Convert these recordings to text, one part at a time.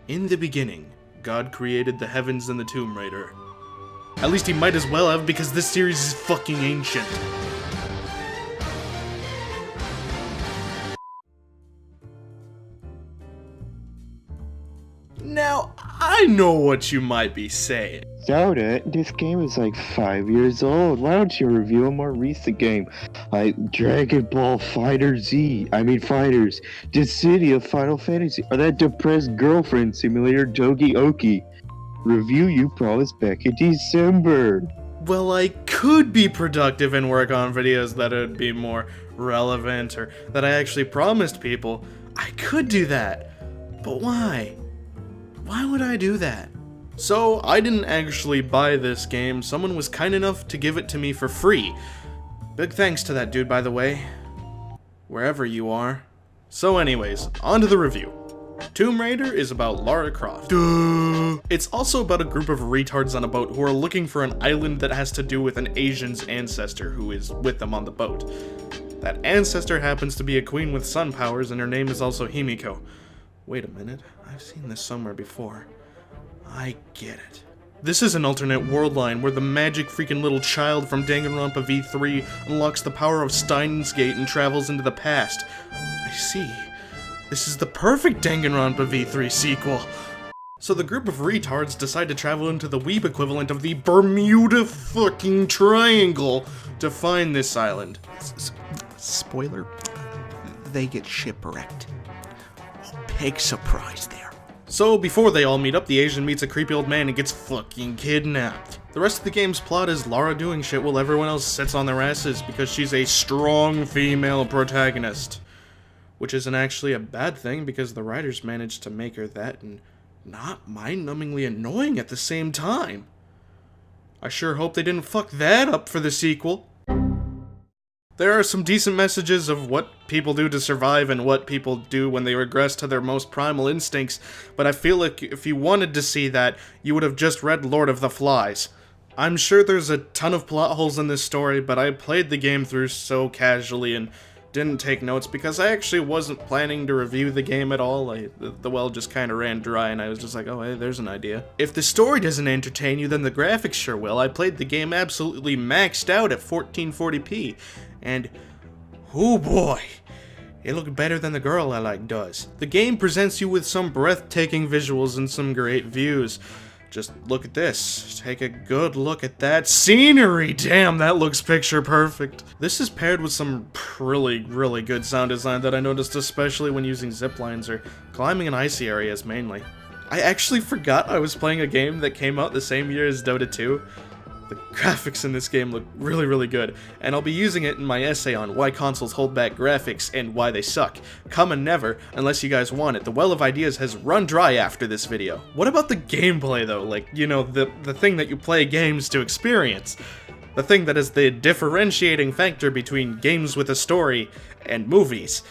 In the beginning, God created the heavens and the Tomb Raider. At least he might as well have, because this series is fucking ancient. Now, I know what you might be saying. Soda, this game is like 5 years old. Why don't you review a more recent game? Like Dragon Ball Fighters, The City of Final Fantasy, or that depressed girlfriend simulator Dogi Oki. Review you promised back in December. Well, I could be productive and work on videos that would be more relevant, or that I actually promised people. I could do that. But why? Why would I do that? So, I didn't actually buy this game. Someone was kind enough to give it to me for free. Big thanks to that dude, by the way. Wherever you are. So anyways, on to the review. Tomb Raider is about Lara Croft. Duh. It's also about a group of retards on a boat who are looking for an island that has to do with an Asian's ancestor who is with them on the boat. That ancestor happens to be a queen with sun powers, and her name is also Himiko. Wait a minute, I've seen this somewhere before. I get it. This is an alternate world line where the magic freaking little child from Danganronpa V3 unlocks the power of Steins Gate and travels into the past. I see. This is the perfect Danganronpa V3 sequel. So the group of retards decide to travel into the weeb equivalent of the Bermuda fucking Triangle to find this island. Spoiler, they get shipwrecked. Big surprise there. So before they all meet up, the Asian meets a creepy old man and gets fucking kidnapped. The rest of the game's plot is Lara doing shit while everyone else sits on their asses because she's a strong female protagonist. Which isn't actually a bad thing because the writers managed to make her that and not mind-numbingly annoying at the same time. I sure hope they didn't fuck that up for the sequel. There are some decent messages of what people do to survive and what people do when they regress to their most primal instincts, but I feel like if you wanted to see that, you would have just read Lord of the Flies. I'm sure there's a ton of plot holes in this story, but I played the game through so casually and didn't take notes because I actually wasn't planning to review the game at all. The well just kind of ran dry and I was just like, oh hey, there's an idea. If the story doesn't entertain you, then the graphics sure will. I played the game absolutely maxed out at 1440p, and oh boy, it looked better than the girl I like does. The game presents you with some breathtaking visuals and some great views. Just look at this. Take a good look at that scenery. Damn, that looks picture perfect. This is paired with some really good sound design that I noticed, especially when using zip lines or climbing in icy areas mainly. I actually forgot I was playing a game that came out the same year as Dota 2. The graphics in this game look really good, and I'll be using it in my essay on why consoles hold back graphics and why they suck. Come never, unless you guys want it. The well of ideas has run dry after this video. What about the gameplay though? Like, you know, the thing that you play games to experience. The thing that is the differentiating factor between games with a story and movies.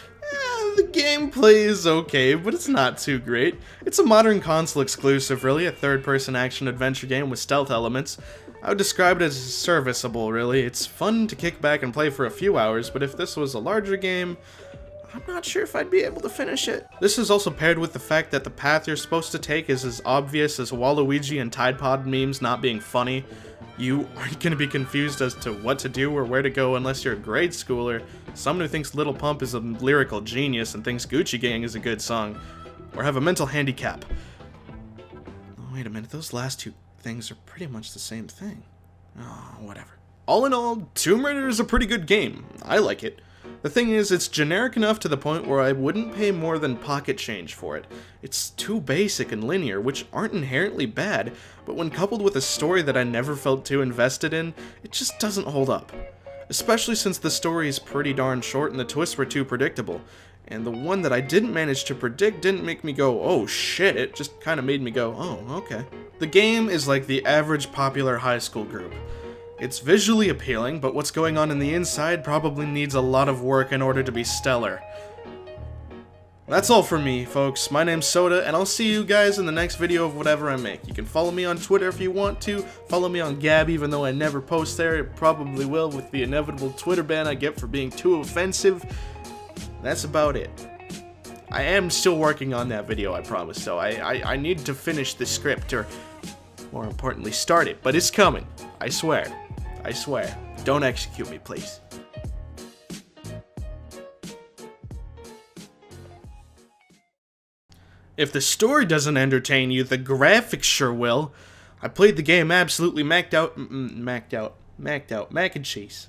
The gameplay is okay, but it's not too great. It's a modern console exclusive, really, a third-person action-adventure game with stealth elements. I would describe it as serviceable, really. It's fun to kick back and play for a few hours, but if this was a larger game, I'm not sure if I'd be able to finish it. This is also paired with the fact that the path you're supposed to take is as obvious as Waluigi and Tide Pod memes not being funny. You aren't going to be confused as to what to do or where to go unless you're a grade schooler, someone who thinks Little Pump is a lyrical genius and thinks Gucci Gang is a good song, or have a mental handicap. Oh, wait a minute, those last two things are pretty much the same thing. Oh, whatever. All in all, Tomb Raider is a pretty good game. I like it. The thing is, it's generic enough to the point where I wouldn't pay more than pocket change for it. It's too basic and linear, which aren't inherently bad, but when coupled with a story that I never felt too invested in, it just doesn't hold up. Especially since the story is pretty darn short and the twists were too predictable. And the one that I didn't manage to predict didn't make me go, oh shit, it just kind of made me go, oh, okay. The game is like the average popular high school group. It's visually appealing, but what's going on in the inside probably needs a lot of work in order to be stellar. That's all from me, folks. My name's Soda, and I'll see you guys in the next video of whatever I make. You can follow me on Twitter if you want to. Follow me on Gab, even though I never post there. It probably will with the inevitable Twitter ban I get for being too offensive. That's about it. I am still working on that video, I promise, though. I need to finish the script, or more importantly, start it. But it's coming. I swear. I swear. Don't execute me, please. If the story doesn't entertain you, the graphics sure will. I played the game absolutely macked out, mac and cheese.